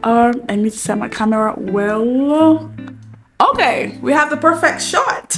I need to set my camera well. Okay, we have the perfect shot.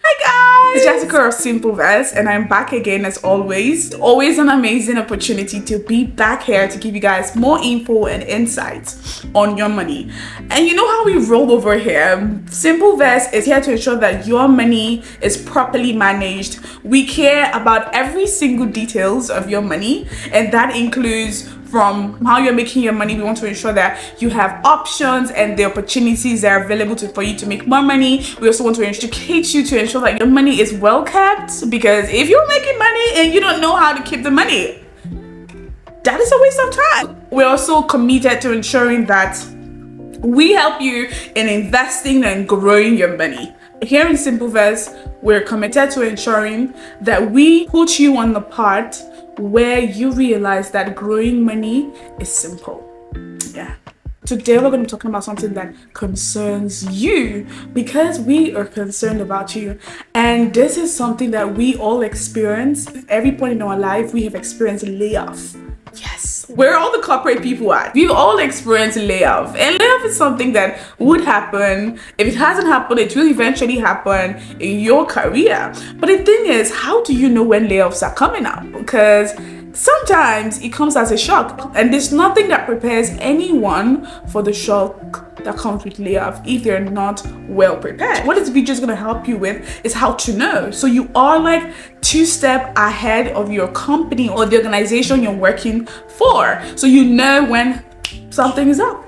Hi guys, it's Jessica of Simple Verse, and I'm back again as always. Always an amazing opportunity to be back here to give you guys more info and insights on your money. And you know how we roll over here. Simple Verse is here to ensure that your money is properly managed. We care about every single details of your money, and that includes from how you're making your money. We want to ensure that you have options and the opportunities that are available for you to make more money. We also want to educate you to ensure that your money is well kept, because if you're making money and you don't know how to keep the money, that is a waste of time. We're also committed to ensuring that we help you in investing and growing your money. Here in Simple Verse, we're committed to ensuring that we put you on the part where you realize that growing money is simple. Yeah. Today we're going to be talking about something that concerns you, because we are concerned about you. And this is something that we all experience. At every point in our life, we have experienced layoff. Yes, where all the corporate people at. We've all experienced layoff, and layoff is something that would happen. If it hasn't happened, it will eventually happen in your career. But the thing is, how do you know when layoffs are coming up? Because sometimes it comes as a shock, and there's nothing that prepares anyone for the shock that comes with layoff if they're not well prepared. What this video is going to help you with is how to know, so you are like 2 steps ahead of your company or the organization you're working for, so you know when something is up,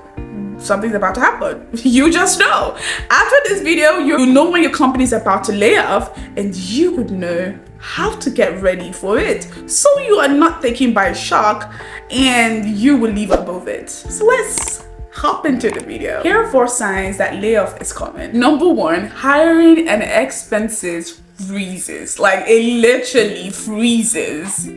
something's about to happen. You just know. After this video, you know when your company is about to lay off, and you would know how to get ready for it, so you are not taken by shock and you will live above it. So let's hop into the video. Here are 4 signs that layoff is coming. Number 1, hiring and expenses freezes. Like, it literally freezes.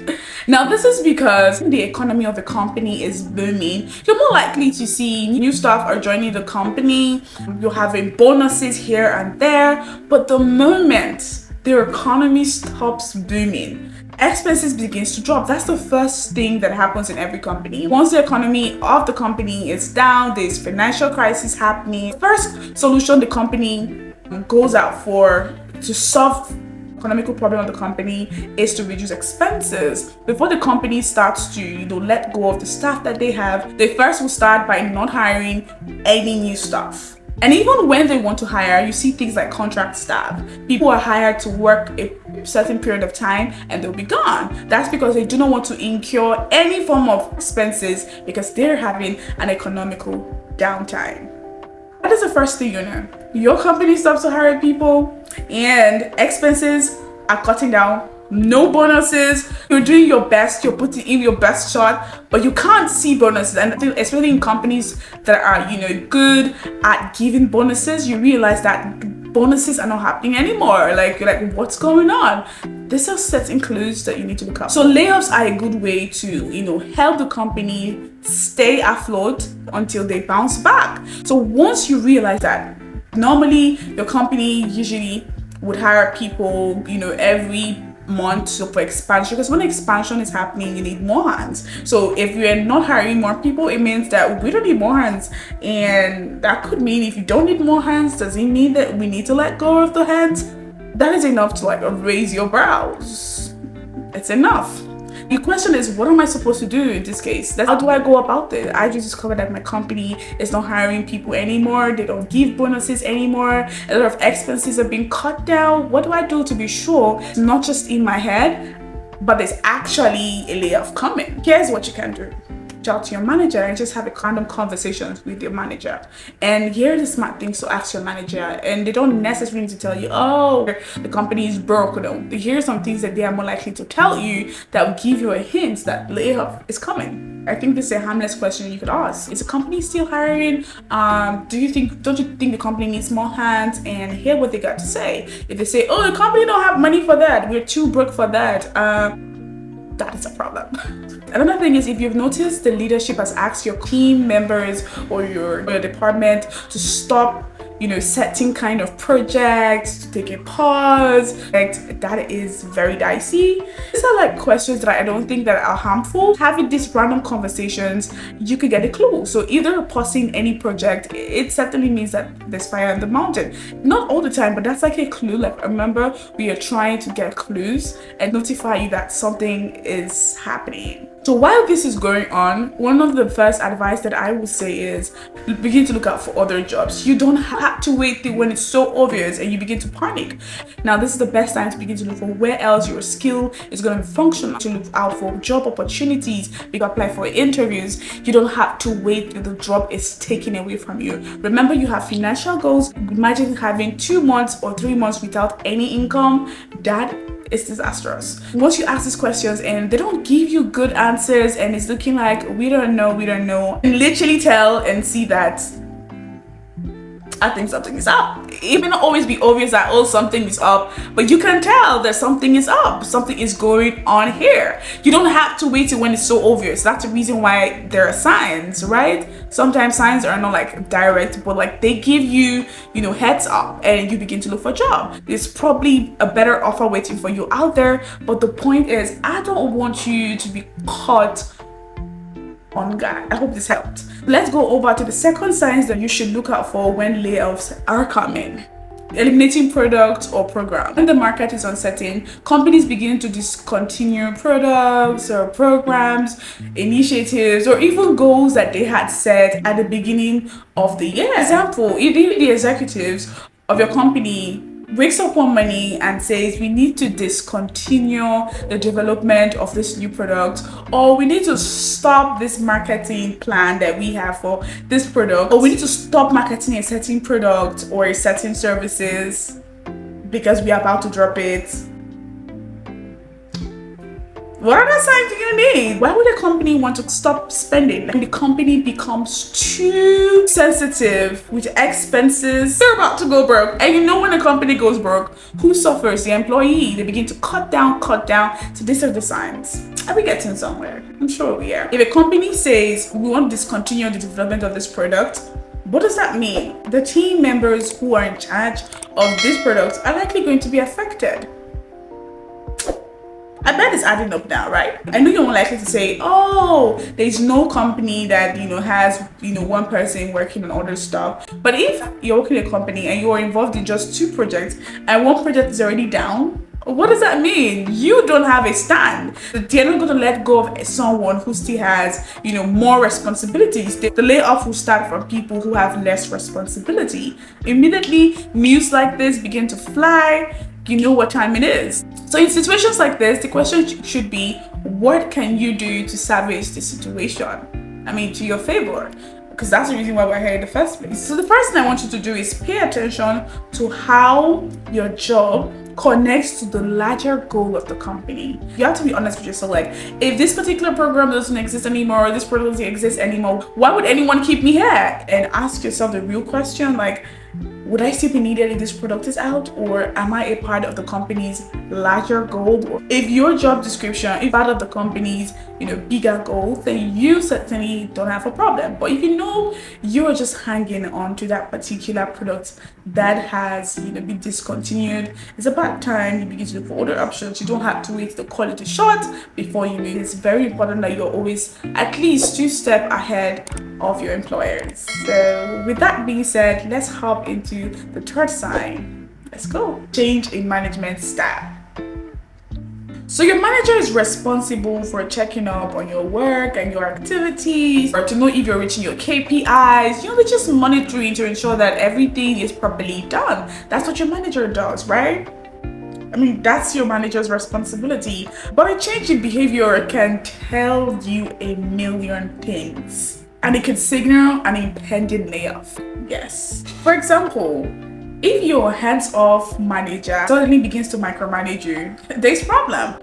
Now this is because the economy of the company is booming. You're more likely to see new staff are joining the company. You're having bonuses here and there. But the moment their economy stops booming, expenses begins to drop. That's the first thing that happens in every company. Once the economy of the company is down, there's financial crisis happening. First solution the company goes out for to solve economical problem of the company is to reduce expenses. Before the company starts to let go of the staff that they have, they first will start by not hiring any new staff. And even when they want to hire, you see things like contract staff. People are hired to work a certain period of time and they'll be gone. That's because they do not want to incur any form of expenses, because they're having an economical downtime. That is the first thing you know. Your company stops to hire people and expenses are cutting down. No bonuses. You're doing your best, you're putting in your best shot, but you can't see bonuses. And especially in companies that are good at giving bonuses, you realize that bonuses are not happening anymore. Like, you're like, what's going on? These are certain clues that you need to look up. So layoffs are a good way to help the company stay afloat until they bounce back. So once you realize that, normally your company usually would hire people every month, so for expansion, because when expansion is happening, you need more hands. So if you're not hiring more people, it means that we don't need more hands, and that could mean if you don't need more hands, does it mean that we need to let go of the hands? That is enough to raise your brows. It's enough. The question is, what am I supposed to do in this case? How do I go about it? I just discovered that my company is not hiring people anymore. They don't give bonuses anymore. A lot of expenses are being cut down. What do I do to be sure it's not just in my head, but there's actually a layoff coming? Here's what you can do. Reach out to your manager and just have a random conversations with your manager. And here are the smart things to ask your manager. And they don't necessarily need to tell you, oh, the company is broke. No. Here are some things that they are more likely to tell you that will give you a hint that layoff is coming. I think this is a harmless question you could ask. Is the company still hiring? Don't you think the company needs more hands? And hear what they got to say. If they say, oh, the company don't have money for that, we're too broke for that, that is a problem. Another thing is, if you've noticed the leadership has asked your team members or your department to stop certain kind of projects, to take a pause. Like, that is very dicey. These are like questions that I don't think that are harmful. Having these random conversations, you could get a clue. So either pausing any project, it certainly means that there's fire in the mountain. Not all the time, but that's like a clue. Like, remember, we are trying to get clues and notify you that something is happening. So while this is going on, one of the first advice that I would say is begin to look out for other jobs. You don't have to wait till when it's so obvious and you begin to panic. Now, this is the best time to begin to look for where else your skill is going to be functional, to look out for job opportunities, you can apply for interviews. You don't have to wait till the job is taken away from you. Remember, you have financial goals. Imagine having 2 months or 3 months without any income. That is disastrous. Once you ask these questions and they don't give you good answers and it's looking like we don't know, and literally tell and see that I think something is up. It may not always be obvious that, oh, something is up, but you can tell that something is up. Something is going on here. You don't have to wait till when it's so obvious. That's the reason why there are signs, right? Sometimes signs are not like direct, but like they give you, heads up and you begin to look for a job. There's probably a better offer waiting for you out there. But the point is, I don't want you to be caught on guard. I hope this helped. Let's go over to the second signs that you should look out for when layoffs are coming. Eliminating products or programs. When the market is uncertain, companies begin to discontinue products or programs, initiatives, or even goals that they had set at the beginning of the year. For example, if the executives of your company wakes up one morning and says, we need to discontinue the development of this new product, or we need to stop this marketing plan that we have for this product, or we need to stop marketing a certain product or a certain services because we are about to drop it. What are the signs you're gonna need? Why would a company want to stop spending? When the company becomes too sensitive with expenses, they're about to go broke. And when a company goes broke, who suffers? The employee. They begin to cut down. So these are the signs. Are we getting somewhere? I'm sure we are. If a company says, we want to discontinue the development of this product, what does that mean? The team members who are in charge of this product are likely going to be affected. I bet it's adding up now, right? I know you're more likely to say, oh, there's no company that, has, one person working on all this stuff. But if you're working in a company and you are involved in just 2 projects and one project is already down, what does that mean? You don't have a stand. They're not going to let go of someone who still has, more responsibilities. The layoff will start from people who have less responsibility. Immediately, news like this begin to fly. You know what time it is. So in situations like this, the question should be, what can you do to salvage the situation? To your favor, because that's the reason why we're here in the first place. So the first thing I want you to do is pay attention to how your job connects to the larger goal of the company. You have to be honest with yourself. Like, if this particular program doesn't exist anymore, or this program doesn't exist anymore, why would anyone keep me here? And ask yourself the real question, like, would I still be needed if this product is out, or am I a part of the company's larger goal? If your job description is part of the company's, bigger goal, then you certainly don't have a problem. But if you're just hanging on to that particular product that has, been discontinued, it's about time you begin to look for other options. You don't have to wait the quality short before you move. It's very important that you're always at least 2 steps ahead of your employers. So with that being said, let's hop into the third sign. Let's go. Change in management style. So your manager is responsible for checking up on your work and your activities, or to know if you're reaching your KPIs. They're just monitoring to ensure that everything is properly done. That's what your manager does, right? That's your manager's responsibility. But a change in behavior can tell you a million things, and it could signal an impending layoff. Yes. For example, if your hands-off manager suddenly begins to micromanage you, there's a problem.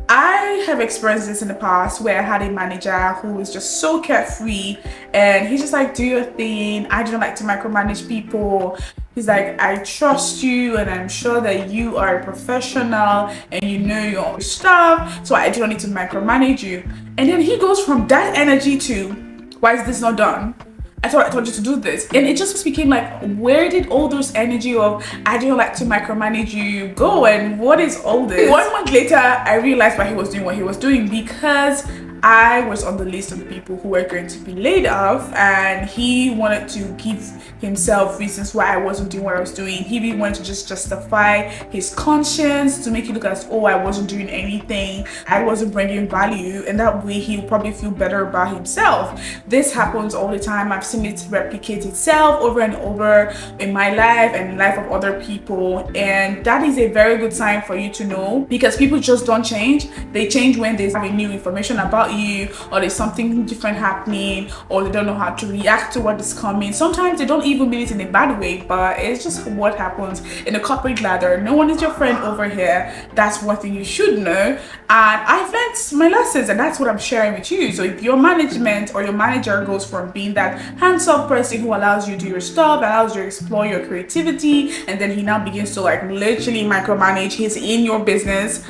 I have experienced this in the past where I had a manager who was just so carefree, and he's just like, do your thing. I don't like to micromanage people. He's like, I trust you and I'm sure that you are a professional and you know your stuff, so I don't need to micromanage you. And then he goes from that energy to, why is this not done? I told you to do this. And it just became like, where did all those energy of I don't like to micromanage you go, and what is all this? 1 month later, I realized why he was doing what he was doing, because I was on the list of the people who were going to be laid off, and he wanted to give himself reasons why I wasn't doing what I was doing. He really wanted to just justify his conscience to make it look as, oh, I wasn't doing anything, I wasn't bringing value, and that way he'll probably feel better about himself. This happens all the time. I've seen it replicate itself over and over in my life and in the life of other people, and that is a very good sign for you to know, because people just don't change. They change when there's new information about you, or there's something different happening, or they don't know how to react to what is coming. Sometimes they don't even mean it in a bad way, but it's just what happens in the corporate ladder. No one is your friend over here. That's one thing you should know, and I've learned my lessons, and that's what I'm sharing with you. So if your management or your manager goes from being that hands-off person who allows you to do your stuff, allows you to explore your creativity, and then he now begins to like literally micromanage, he's in your business,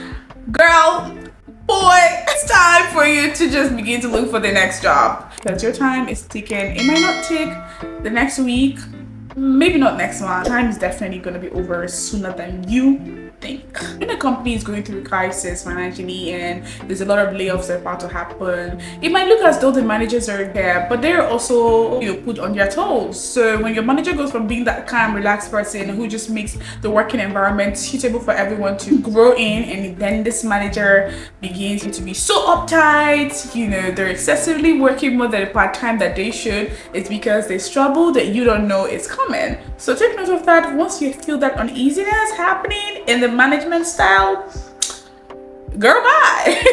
girl, boy, it's time for you to just begin to look for the next job, because your time is ticking. It might not take the next week, maybe not next month. Time is definitely going to be over sooner than you think. When a company is going through a crisis financially and there's a lot of layoffs that are about to happen, it might look as though the managers are there, but they're also, you know, put on their toes. So when your manager goes from being that calm, relaxed person who just makes the working environment suitable for everyone to grow in, and then this manager begins to be so uptight, you know, they're excessively working more than the part-time that they should, it's because they struggle that you don't know it's coming. So take note of that. Once you feel that uneasiness happening in the management style, girl, bye.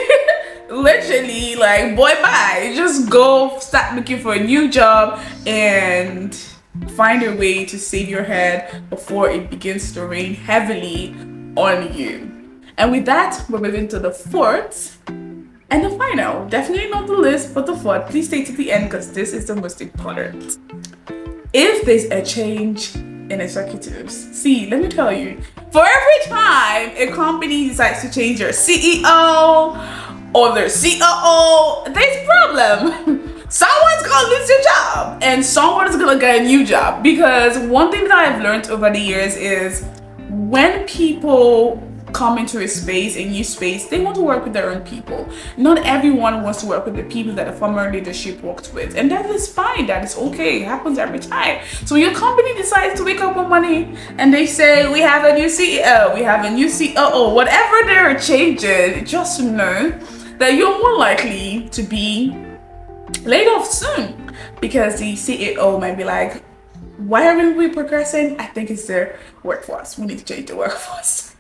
Literally, like, boy, bye. Just go start looking for a new job and find a way to save your head before it begins to rain heavily on you. And with that, we're moving to the fourth and the final. Definitely not the list, but the fourth. Please stay to the end, because this is the most important. If there's a change in executives, see, let me tell you, for every time a company decides to change their CEO or their COO, there's a problem. Someone's gonna lose their job and someone's gonna get a new job. Because one thing that I've learned over the years is when people come into a space, a new space, they want to work with their own people. Not everyone wants to work with the people that the former leadership worked with, and that is fine. That is okay. It happens every time. So when your company decides to wake up one morning and they say, we have a new CEO, we have a new COO, whatever they're changing, just know that you're more likely to be laid off soon, because the CEO might be like, why are we progressing? I think it's the workforce. We need to change the workforce.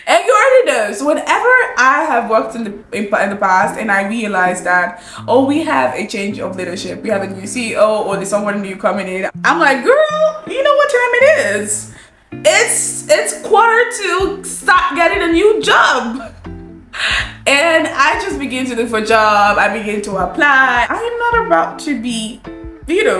And you already know. So whenever I have worked in the past and I realized that, oh, we have a change of leadership, we have a new CEO or there's someone new coming in, I'm like, girl, you know what time it is? It's 1:45, start getting a new job. And I just begin to look for a job. I begin to apply. I am not about to be,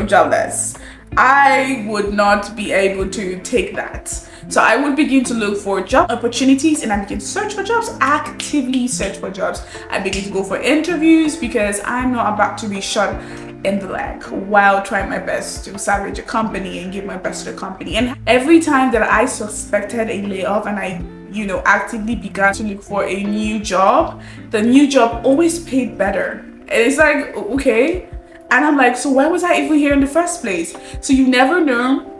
jobless. I would not be able to take that. So I would begin to look for job opportunities, and I begin to search for jobs, actively search for jobs. I begin to go for interviews, because I'm not about to be shot in the leg while trying my best to salvage a company and give my best to the company. And every time that I suspected a layoff and I actively began to look for a new job, the new job always paid better. And it's like, okay. And I'm like, so why was I even here in the first place? So you never know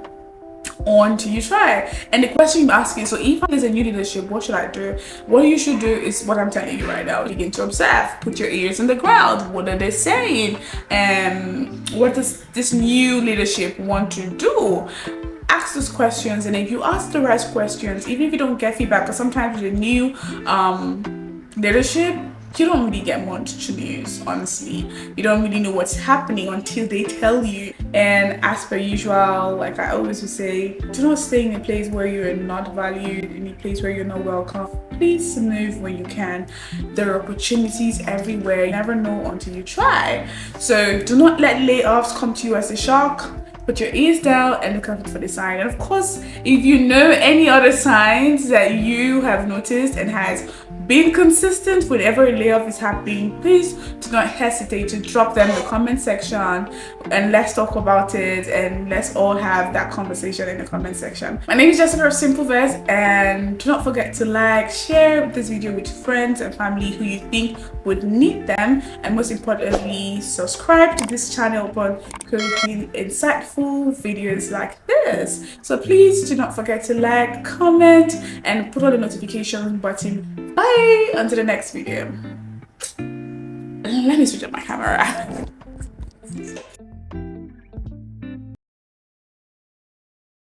until you try. And the question you ask is, so if there's a new leadership, what should I do? What you should do is what I'm telling you right now. Begin to observe, put your ears in the ground. What are they saying? And what does this new leadership want to do? Ask those questions, and if you ask the right questions, even if you don't get feedback, because sometimes with a new leadership, you don't really get much to lose, honestly. You don't really know what's happening until they tell you. And as per usual, like I always would say, do not stay in a place where you're not valued, in a place where you're not welcome. Please move when you can. There are opportunities everywhere. You never know until you try. So do not let layoffs come to you as a shock. Put your ears down and look out for the sign. And of course, if you know any other signs that you have noticed and has being consistent whenever a layoff is happening. Please do not hesitate to drop them in the comment section and let's talk about it, and let's all have that conversation in the comment section. My name is Jessica of Simple Verse, and do not forget to like, share this video with friends and family who you think would need them, and most importantly, subscribe to this channel for creating insightful videos like this. So please do not forget to like, comment, and put on the notification button. Bye until the next video. Let me switch up my camera.